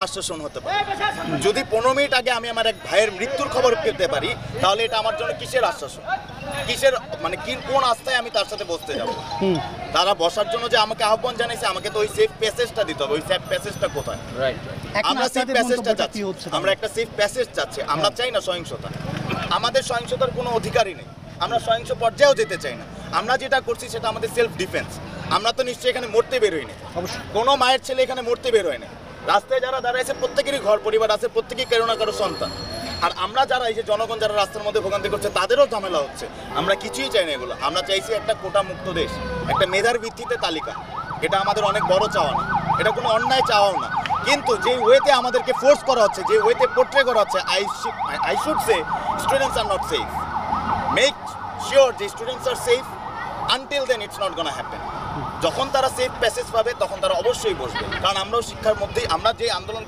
আশ্বাসন হতে পারে। যদি 15 মিনিট আগে আমি আমার এক ভাইয়ের মৃত্যুর খবর পেতে পারি, তাহলে এটা আমার জন্য কিসের আশ্বাসন, কিসের মানে কোন আস্থায় আমি তার সাথে বসতে যাব? তারা বসার জন্য যে আমাকে আহ্বান জানাইছে, আমাকে তো ওই সেফ প্যাসেজটা দিতে হবে। ওই সেফ প্যাসেজটা কোথায়? আমরা সেফ প্যাসেজটা চাচ্ছি, আমরা একটা সেফ প্যাসেজ চাচ্ছি। আমরা চাই না সহিংসতা, আমাদের সহিংসতার কোনো অধিকারই নেই, আমরা সহিংস পর্যায়েও যেতে চাই না। আমরা যেটা করছি সেটা আমাদের সেলফ ডিফেন্স। আমরা তো নিশ্চয়ই এখানে মরতে বেরোইনি, কোনো মায়ের ছেলে এখানে মরতে বেরোয়নি। রাস্তায় যারা দাঁড়াইছে প্রত্যেকেরই ঘর পরিবার আছে, প্রত্যেকেই কারো না কারো সন্তান। আর আমরা যারা এই যে জনগণ যারা রাস্তার মধ্যে ভোগান্তি করছে, তাদেরও ঝামেলা হচ্ছে। আমরা কিছুই চাই না এগুলো। আমরা চাইছি একটা কোটা মুক্ত দেশ, একটা মেধার ভিত্তিতে তালিকা। এটা আমাদের অনেক বড় চাওয়া না, এটা কোনো অন্যায় চাওয়াও না। কিন্তু যে ওয়েতে আমাদেরকে ফোর্স করা হচ্ছে, যে ওয়েতে পোর্ট্রে করা হচ্ছে, I should say students are not safe. Make sure যে students are safe, until then it's not gonna happen. যখন তারা সেফ প্যাসেজ পাবে তখন তারা অবশ্যই বসবে, কারণ আমরাও শিক্ষার মধ্যেই আমরা যে আন্দোলন